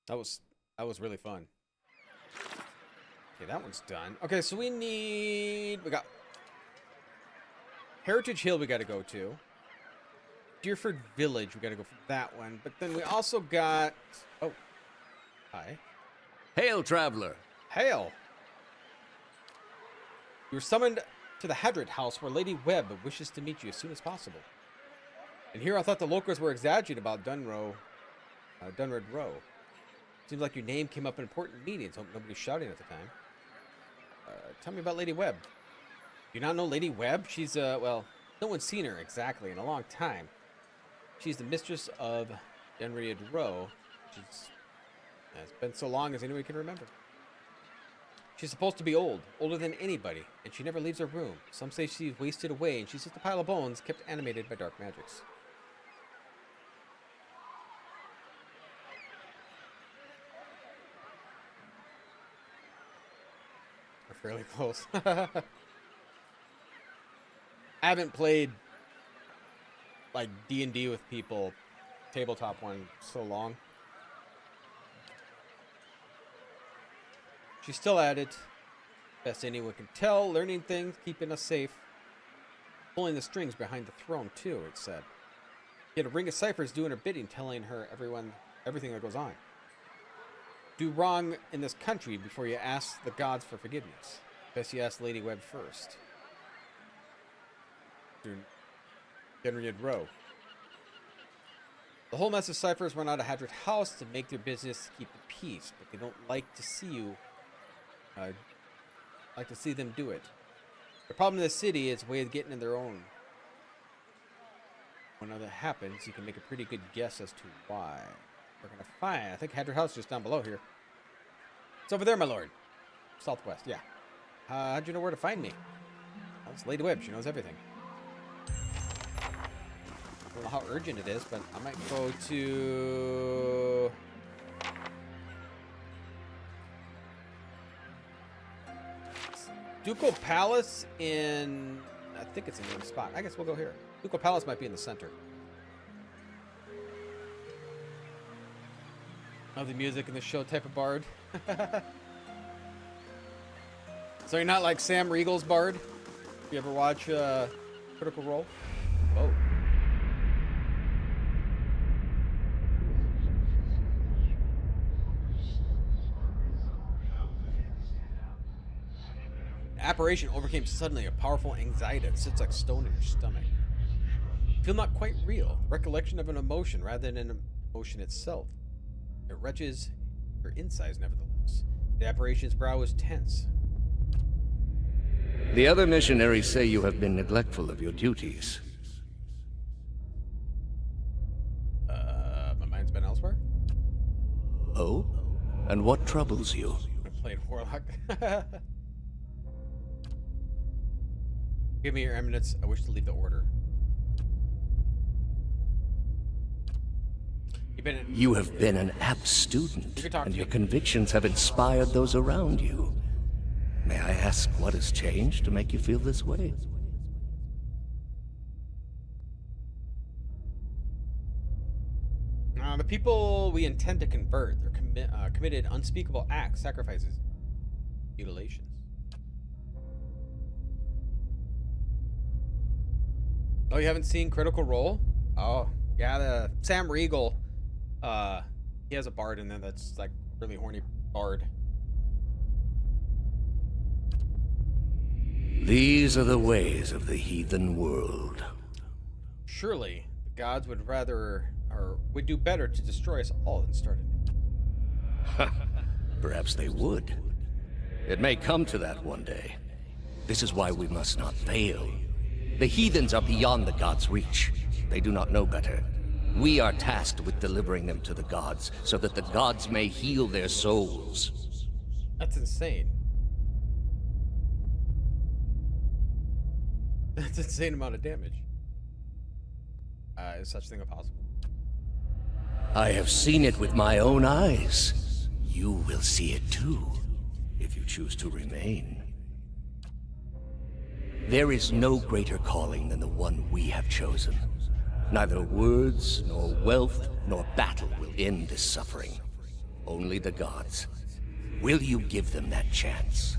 That was really fun. Okay, that one's done. Okay, so we got Heritage Hill we got to go to. Deerford Village, we got to go for that one. But then we also got... Oh. Hi. Hail, traveler. Hail. You were summoned to the Hadrid House where Lady Webb wishes to meet you as soon as possible. And here I thought the locals were exaggerating about Dunred Row. Seems like your name came up in important meetings. Hope nobody was shouting at the time. Tell me about Lady Webb. Do you not know Lady Webb? She's, well, no one's seen her exactly in a long time. She's the mistress of Dunred Row. It's been so long as anybody can remember. She's supposed to be old, older than anybody, and she never leaves her room. Some say she's wasted away, and she's just a pile of bones kept animated by dark magics. We're fairly close. I haven't played like D&D with people, tabletop one, so long. She's still at it. Best anyone can tell. Learning things, keeping us safe. Pulling the strings behind the throne, too, it said. Yet a ring of ciphers doing her bidding, telling her everything that goes on. Do wrong in this country before you ask the gods for forgiveness. Best you ask Lady Webb first. Dunred Row. The whole mess of ciphers run out of Hadrid House to make their business keep the peace, but they don't like to see you. Like to see them do it. The problem in the city is a way of getting in their own. When that happens, you can make a pretty good guess as to why. We're gonna find. I think Hadrid House is just down below here. It's over there, my lord. Southwest, yeah. How'd you know where to find me? Well, it's Lady Webb. She knows everything. I don't know how urgent it is, but I might go to... Ducal Palace in... I think it's in the spot. I guess we'll go here. Ducal Palace might be in the center. Oh, the music in the show type of bard. So you're not like Sam Riegel's bard? You ever watch Critical Role? Oh. Apparition overcame suddenly a powerful anxiety that sits like stone in your stomach. Feel not quite real. Recollection of an emotion rather than an emotion itself. It wrenches your insides nevertheless. The apparition's brow is tense. The other missionaries say you have been neglectful of your duties. My mind's been elsewhere? Oh? And what troubles you? I played Warlock. Give me your eminence. I wish to leave the order. You have been an apt student, and your convictions have inspired those around you. May I ask what has changed to make you feel this way? The people we intend to convert, they're committed unspeakable acts, sacrifices, mutilations. Oh, you haven't seen Critical Role? Oh, yeah, the Sam Riegel, he has a bard in there that's like really horny bard. These are the ways of the heathen world. Surely the gods would rather, or would do better to destroy us all than start anew. Perhaps they would. It may come to that one day. This is why we must not fail. The heathens are beyond the gods' reach. They do not know better. We are tasked with delivering them to the gods, so that the gods may heal their souls. That's insane. That's an insane amount of damage. Is such thing possible? I have seen it with my own eyes. You will see it too, if you choose to remain. There is no greater calling than the one we have chosen. Neither words, nor wealth, nor battle will end this suffering. Only the gods. Will you give them that chance?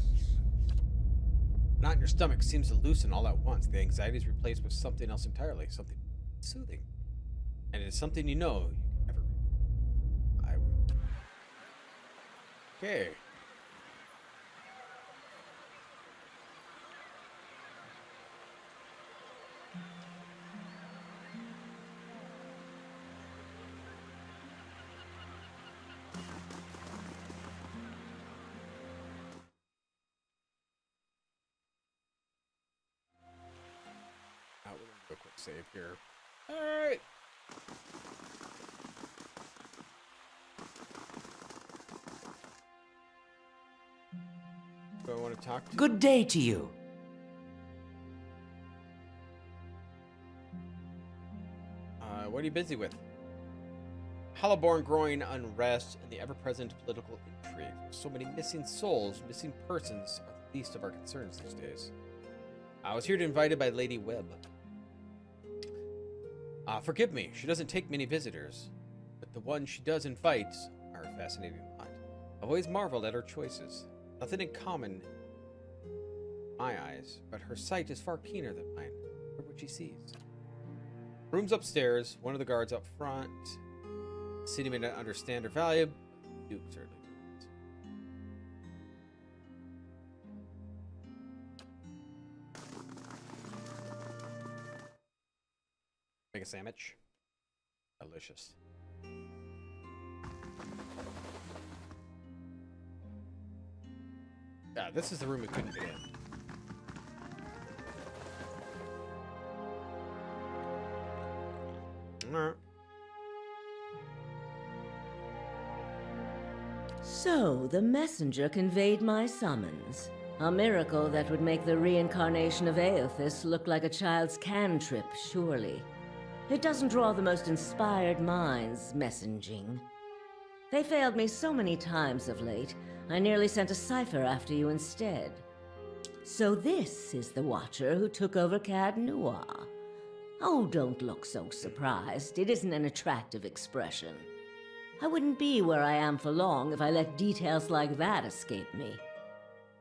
Knot in your stomach seems to loosen all at once. The anxiety is replaced with something else entirely, something soothing. And it is something you know you can never repeat. I will. Okay. We're gonna do a quick save here. Alright. Do I want to talk to you? Good day to you. What are you busy with? Hollowborn growing unrest and the ever-present political intrigue. So many missing souls, missing persons are the least of our concerns these days. I was here invited by Lady Webb. Forgive me, she doesn't take many visitors, but the ones she does invite are a fascinating lot. I've always marveled at her choices. Nothing in common in my eyes, but her sight is far keener than mine. Look what she sees. Rooms upstairs, one of the guards up front. The city may not understand her value, but Duke certainly does. Make a sandwich. Delicious. Yeah, this is the room we couldn't get in. Alright. So, the messenger conveyed my summons. A miracle that would make the reincarnation of Aethys look like a child's cantrip, surely. It doesn't draw the most inspired minds, messaging. They failed me so many times of late, I nearly sent a cipher after you instead. So this is the Watcher who took over Cad Noir. Oh, don't look so surprised. It isn't an attractive expression. I wouldn't be where I am for long if I let details like that escape me.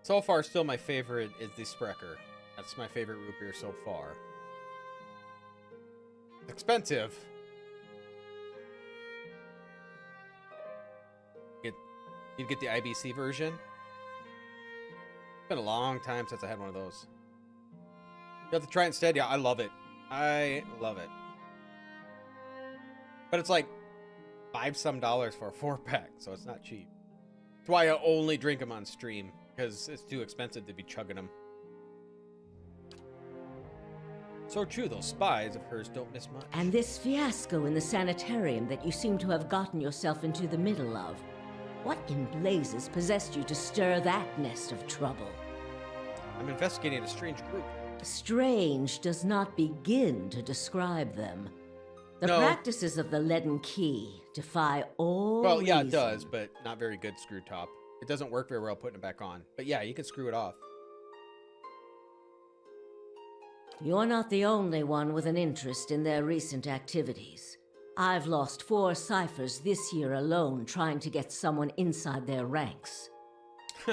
So far, still my favorite is the Sprecher. That's my favorite root beer so far. Expensive. You'd get the IBC version. It's been a long time since I had one of those. You have to try it instead. Yeah, I love it. I love it. But it's like $5 for a 4-pack, so it's not cheap. That's why I only drink them on stream, because it's too expensive to be chugging them. So true, those spies of hers don't miss much. And this fiasco in the sanitarium that you seem to have gotten yourself into the middle of. What in blazes possessed you to stir that nest of trouble? I'm investigating a strange group. Strange does not begin to describe them. The No. practices of the Leaden Key defy all Well, yeah, it reason. does, but not very good screw top. It doesn't work very well putting it back on. But yeah, you can screw it off. You're not the only one with an interest in their recent activities. I've lost 4 ciphers this year alone trying to get someone inside their ranks.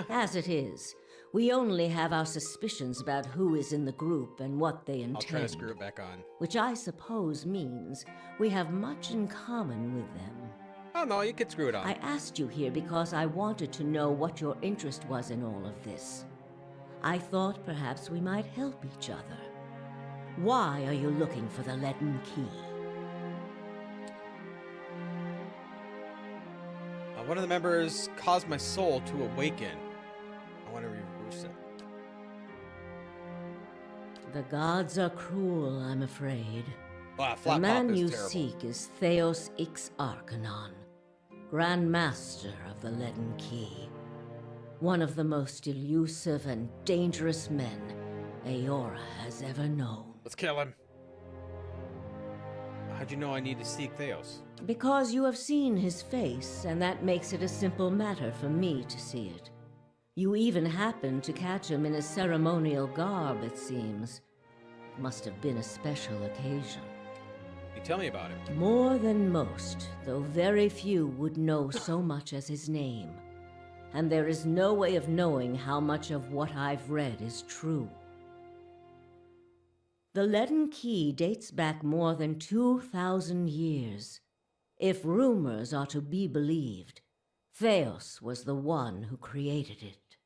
As it is, we only have our suspicions about who is in the group and what they intend. I'll try to screw it back on. Which I suppose means we have much in common with them. Oh, no, you could screw it on. I asked you here because I wanted to know what your interest was in all of this. I thought perhaps we might help each other. Why are you looking for the Leaden Key? One of the members caused my soul to awaken. I want to reverse it. The gods are cruel, I'm afraid. Wow, The Flat man Pop is you terrible. seek is Theos Ix Arcanon, Grand Master of the Leaden Key. One of the most elusive and dangerous men Aora has ever known. Let's kill him. How'd you know I need to seek Theos? Because you have seen his face, and that makes it a simple matter for me to see it. You even happened to catch him in his ceremonial garb, it seems. Must have been a special occasion. He Tell me about him. More than most, though very few would know so much as his name. And there is no way of knowing how much of what I've read is true. The leaden key dates back more than 2,000 years. If rumors are to be believed, Theos was the one who created it.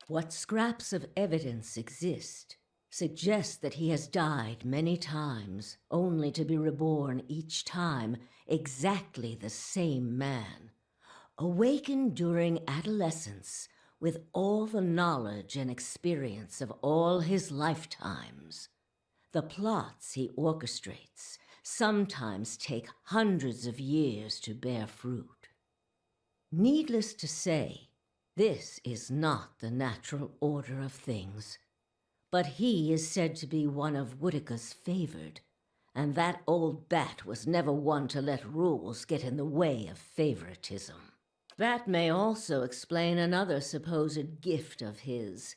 What scraps of evidence exist suggest that he has died many times, only to be reborn each time exactly the same man, awakened during adolescence with all the knowledge and experience of all his lifetimes. The plots he orchestrates sometimes take hundreds of years to bear fruit. Needless to say, this is not the natural order of things. But he is said to be one of Woodica's favored, and that old bat was never one to let rules get in the way of favoritism. That may also explain another supposed gift of his.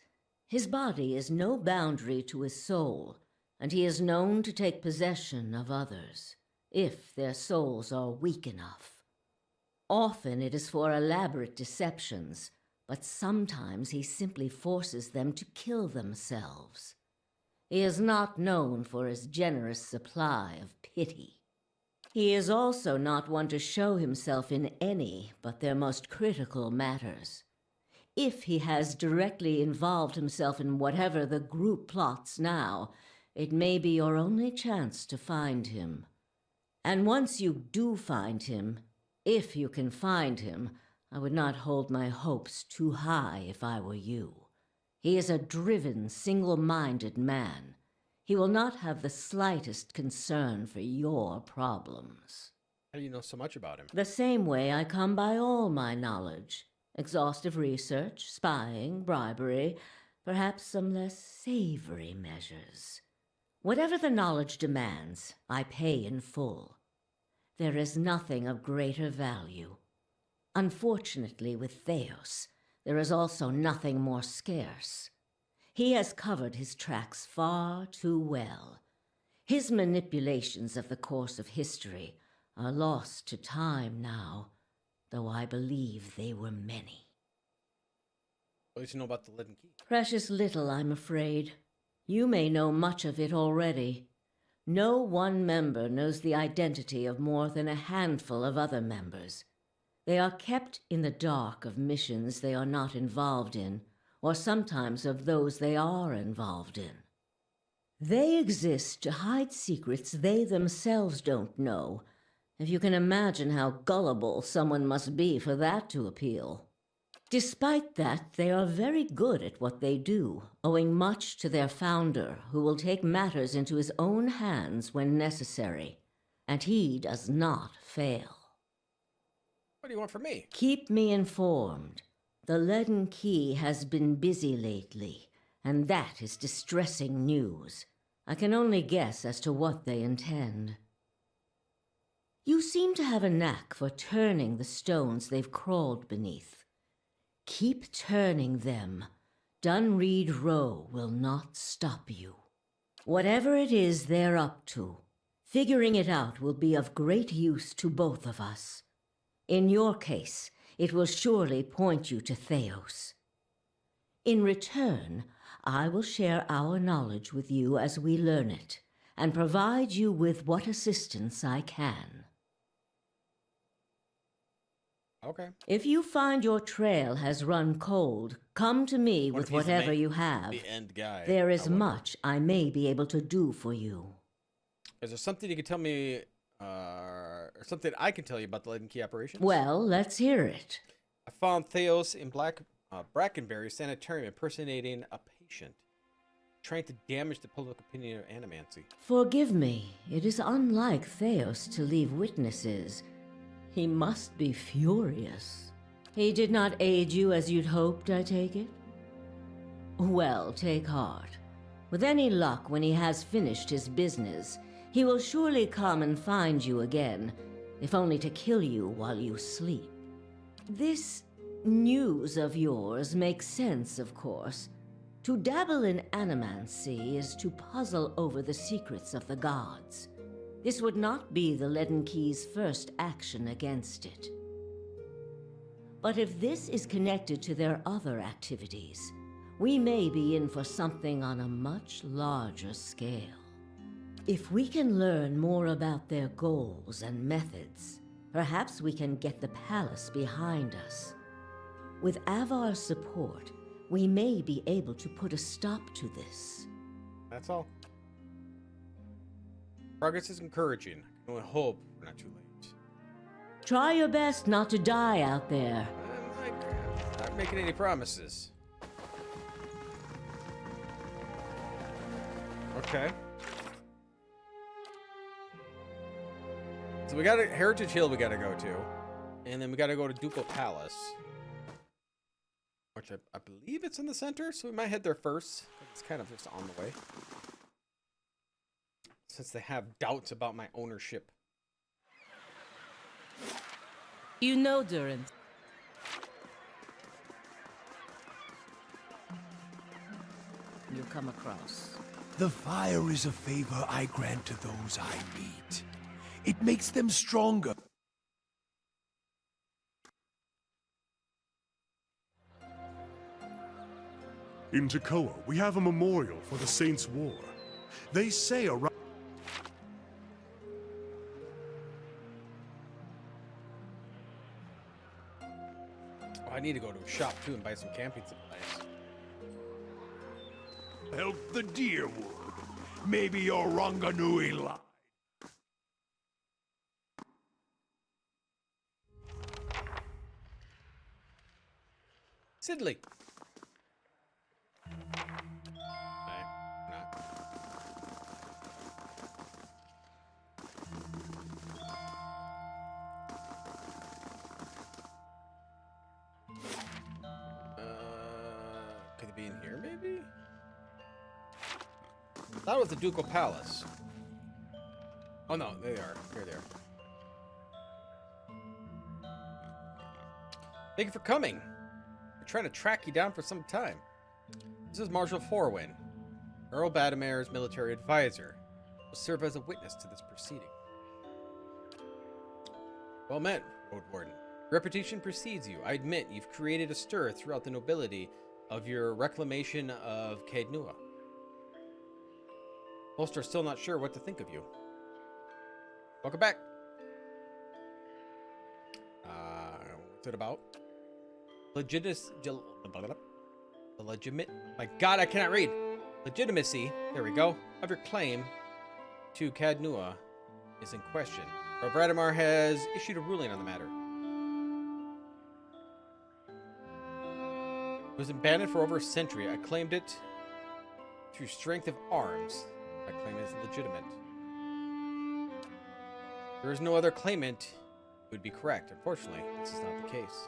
His body is no boundary to his soul, and he is known to take possession of others, if their souls are weak enough. Often it is for elaborate deceptions, but sometimes he simply forces them to kill themselves. He is not known for his generous supply of pity. He is also not one to show himself in any but their most critical matters. If he has directly involved himself in whatever the group plots now, it may be your only chance to find him. And once you do find him, if you can find him, I would not hold my hopes too high if I were you. He is a driven, single-minded man. He will not have the slightest concern for your problems. How do you know so much about him? The same way I come by all my knowledge. Exhaustive research, spying, bribery, perhaps some less savory measures. Whatever the knowledge demands, I pay in full. There is nothing of greater value. Unfortunately, with Theos, there is also nothing more scarce. He has covered his tracks far too well. His manipulations of the course of history are lost to time now, though I believe they were many. What do you know about the leaden key? Precious little, I'm afraid. You may know much of it already. No one member knows the identity of more than a handful of other members. They are kept in the dark of missions they are not involved in, or sometimes of those they are involved in. They exist to hide secrets they themselves don't know, if you can imagine how gullible someone must be for that to appeal. Despite that, they are very good at what they do, owing much to their founder, who will take matters into his own hands when necessary, and he does not fail. What do you want from me? Keep me informed. The leaden key has been busy lately, and that is distressing news. I can only guess as to what they intend. You seem to have a knack for turning the stones they've crawled beneath. Keep turning them. Dunreed Row will not stop you. Whatever it is they're up to, figuring it out will be of great use to both of us. In your case, it will surely point you to Theos. In return, I will share our knowledge with you as we learn it, and provide you with what assistance I can. Okay. If you find your trail has run cold, come to me with whatever you have. The end guy. There is much I may be able to do for you. Is there something you can tell me, or something I can tell you about the leaden key operations? Well, let's hear it. I found Theos in Brackenberry Sanitarium impersonating a patient, trying to damage the public opinion of animancy. Forgive me, it is unlike Theos to leave witnesses. He must be furious. He did not aid you as you'd hoped, I take it? Well, take heart. With any luck, when he has finished his business, he will surely come and find you again, if only to kill you while you sleep. This news of yours makes sense, of course. To dabble in animancy is to puzzle over the secrets of the gods. This would not be the Leaden Key's first action against it. But if this is connected to their other activities, we may be in for something on a much larger scale. If we can learn more about their goals and methods, perhaps we can get the palace behind us. With Avar's support, we may be able to put a stop to this. That's all. Progress is encouraging. I can only hope we're not too late. Try your best not to die out there. I'm not making any promises. Okay. So we got a Heritage Hill we gotta go to. And then we gotta go to Ducal Palace. Which I believe it's in the center, so we might head there first. It's kind of just on the way. Since they have doubts about my ownership. You know, Durant. You come across. The fire is a favor I grant to those I meet. It makes them stronger. In Tekoa, we have a memorial for the Saints' War. They say around... Oh, I need to go to a shop too and buy some camping supplies. Help the Deerwood. Maybe your Ranganui lied. Sidley. Okay, not. Could it be in here, maybe? That was the Ducal Palace. Oh no, there they are. Here they are. Thank you for coming. We're trying to track you down for some time. This is Marshal Forwin, Earl Badamer's military advisor. Will serve as a witness to this proceeding. Well met, Road Warden. Reputation precedes you. I admit you've created a stir throughout the nobility of your reclamation of Caednua. Most are still not sure what to think of you. Welcome back. What's it about? My God, I cannot read. Legitimacy, there we go, of your claim to Caednua is in question. Earl Bradamar has issued a ruling on the matter. It was abandoned for over a century. I claimed it through strength of arms. My claim is legitimate. There is no other claimant who would be correct. Unfortunately, this is not the case.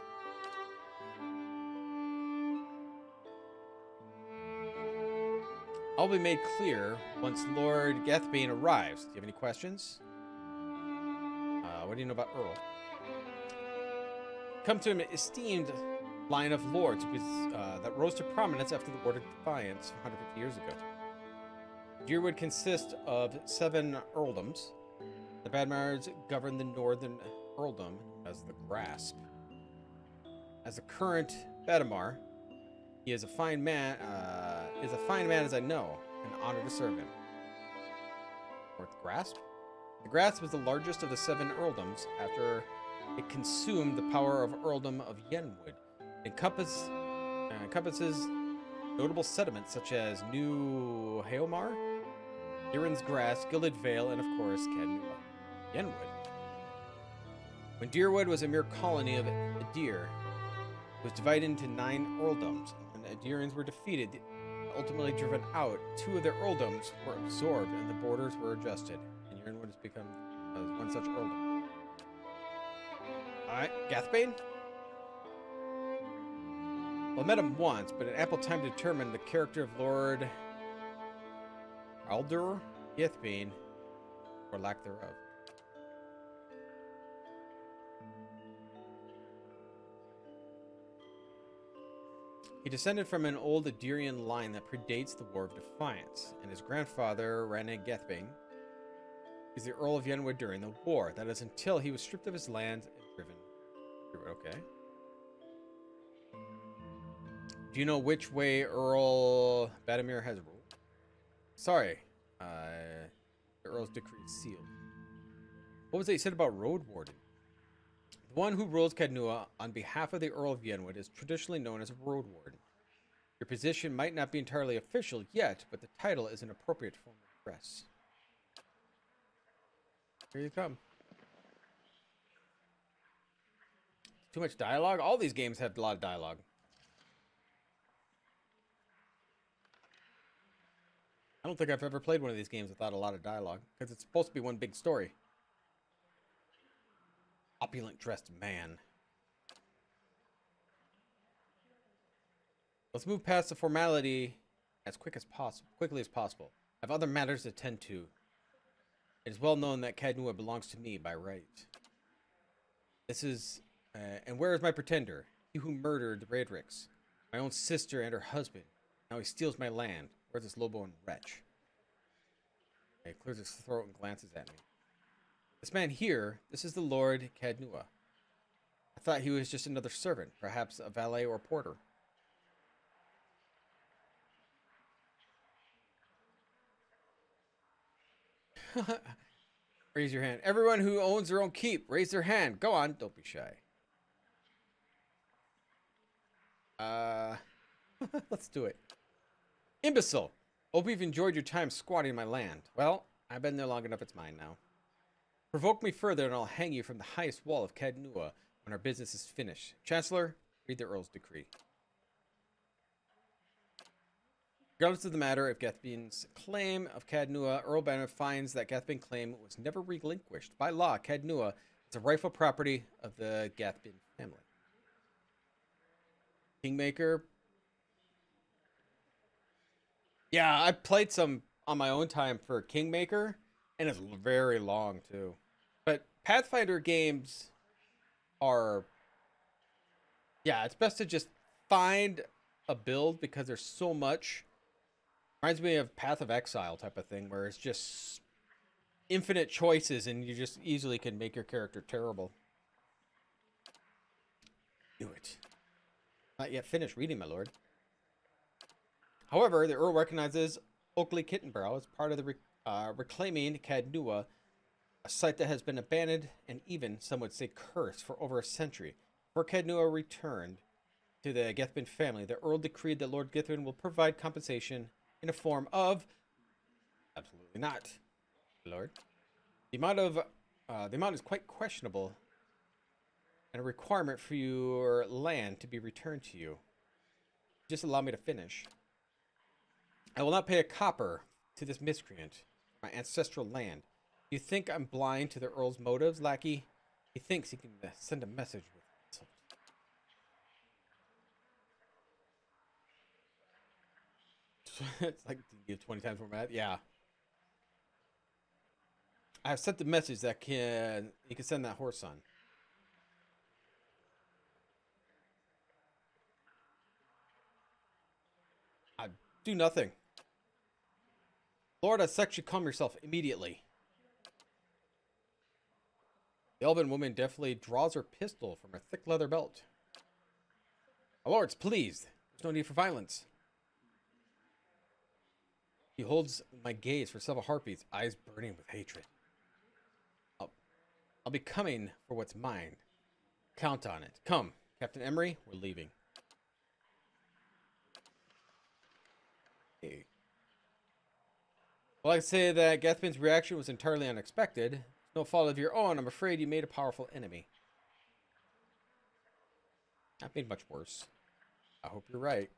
All will be made clear once Lord Gathbane arrives. Do you have any questions? What do you know about Earl? Come to an esteemed line of lords that rose to prominence after the War of Defiance 150 years ago. Deerwood consists of 7 earldoms. The Badmars govern the northern earldom as the Grasp. As the current Badamar, he is a fine man. As I know, an honor to serve him. Or the Grasp? The Grasp was the largest of the 7 earldoms after it consumed the power of Earldom of Yenwood. It encompasses notable settlements such as New Haomar, Irin's Grass, Gilded Vale, and of course, Caednua. Yenwood. When Deerwood was a mere colony of Adir, it was divided into 9 earldoms. When the Adirans were defeated, ultimately driven out, 2 of their earldoms were absorbed and the borders were adjusted. And Yenwood has become one such earldom. Alright, Gathbane? Well, I met him once, but in ample time to determine the character of Lord Aldur Gathbane, or lack thereof. He descended from an old Adirian line that predates the War of Defiance, and his grandfather, Rane Gethbane, is the Earl of Yenwood during the war. That is until he was stripped of his lands and driven. Okay. Do you know which way Earl Badimir has ruled? Sorry. The Earl's decree is sealed. What was it you said about Road Warden? The one who rules Cadnua on behalf of the Earl of Yenwood is traditionally known as a Road Warden. Your position might not be entirely official yet, but the title is an appropriate form of dress. Here you come. Too much dialogue? All these games have a lot of dialogue. I don't think I've ever played one of these games without a lot of dialogue, because it's supposed to be one big story. Opulent dressed man. Let's move past the formality as quickly as possible. I have other matters to attend to. It is well known that Cadnua belongs to me by right. This is... and where is my pretender? He who murdered the Raedricks. My own sister and her husband. Now he steals my land. Where's this low-born wretch? He clears his throat and glances at me. This man here, this is the Lord Cadnua. I thought he was just another servant, perhaps a valet or porter. Raise your hand. Everyone who owns their own keep, raise their hand. Go on, don't be shy. Let's do it. Imbecile! Hope you've enjoyed your time squatting in my land. Well, I've been there long enough, it's mine now. Provoke me further and I'll hang you from the highest wall of Cadnua when our business is finished. Chancellor, read the Earl's decree. Regardless of the matter of Gethbane's claim of Cadnua, Earl Banner finds that Gethbane's claim was never relinquished. By law, Cadnua is a rightful property of the Gethbane family. Kingmaker. Yeah, I played some on my own time for Kingmaker, and it's very long too. But Pathfinder games are... yeah, it's best to just find a build because there's so much. Reminds me of Path of Exile type of thing, where it's just infinite choices and you just easily can make your character terrible. Do it. Not yet finished reading, my lord. However, the Earl recognizes Oakley Kittenborough as part of the reclaiming Cadnua, a site that has been abandoned and even, some would say, cursed for over a century. Before Cadnua returned to the Gethbane family, the Earl decreed that Lord Gethbane will provide compensation in a form of... absolutely not, Lord. The amount is quite questionable, and a requirement for your land to be returned to you. Just allow me to finish. I will not pay a copper to this miscreant, my ancestral land. You think I'm blind to the Earl's motives, lackey? He thinks he can send a message with insult. It's like you have 20 times more mad. Yeah. I have sent the message that you can send that horse on. I do nothing. Lord, as such, you calm yourself immediately. The elven woman deftly draws her pistol from her thick leather belt. My lords, please. There's no need for violence. He holds my gaze for several heartbeats, eyes burning with hatred. I'll be coming for what's mine. Count on it. Come, Captain Emery, we're leaving. Hey. Well, I say that Gethbane's reaction was entirely unexpected. No fault of your own. I'm afraid you made a powerful enemy. Not made much worse. I hope you're right.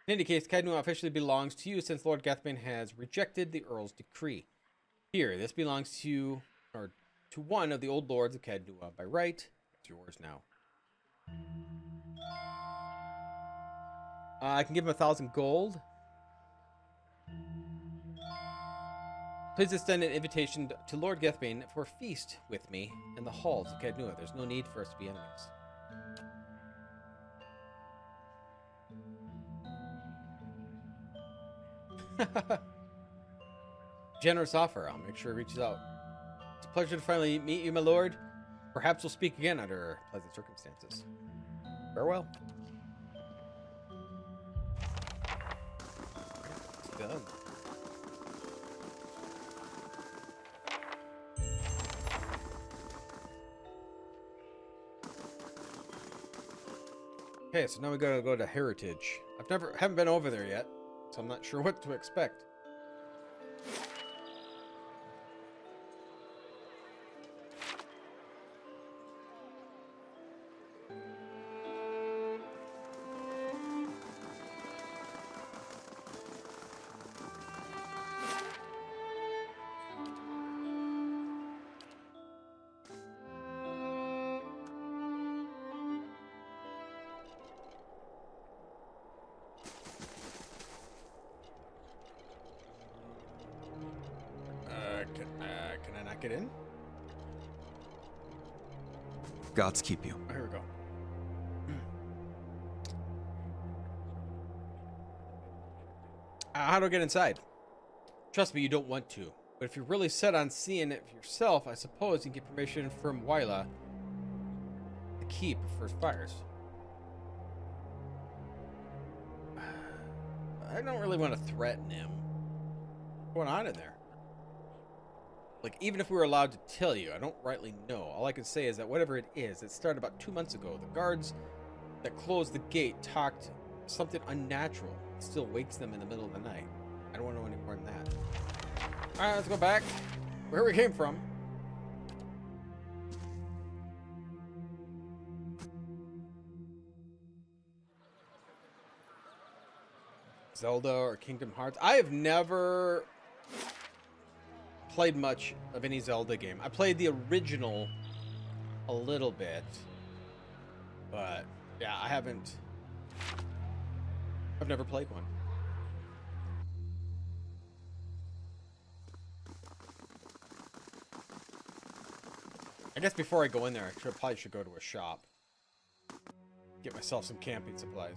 In any case, Cadnua officially belongs to you since Lord Gethbane has rejected the Earl's decree. Here, this belongs to you, or to one of the old lords of Cadnua by right. It's yours now. I can give him 1,000 gold. Please extend an invitation to Lord Gethbane for a feast with me in the halls of Cadnua. There's no need for us to be enemies. Generous offer. I'll make sure it reaches out. It's a pleasure to finally meet you, my lord. Perhaps we'll speak again under pleasant circumstances. Farewell. It's done. Okay, so now we gotta go to Heritage. Haven't been over there yet, so I'm not sure what to expect. Can I not get in? Gods keep you. Oh, here we go. How do I get inside? Trust me, you don't want to. But if you're really set on seeing it for yourself, I suppose you can get permission from Wyla to keep for fires. I don't really want to threaten him. What's going on in there? Like, even if we were allowed to tell you, I don't rightly know. All I can say is that whatever it is, it started about 2 months ago. The guards that closed the gate talked something unnatural. It still wakes them in the middle of the night. I don't want to know any more than that. Alright, let's go back where we came from. Zelda or Kingdom Hearts. I have never played much of any Zelda game. I played the original a little bit, but yeah, I've never played one. I guess before I go in there, I probably should go to a shop. Get myself some camping supplies.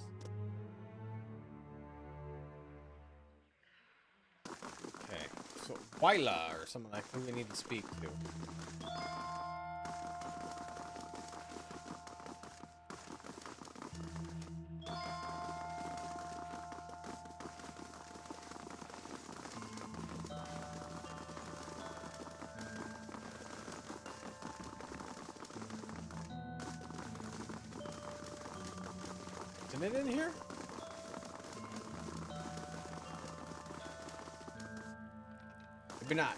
Okay, so Wyla or someone I think we need to speak to. Isn't it in here? Maybe not.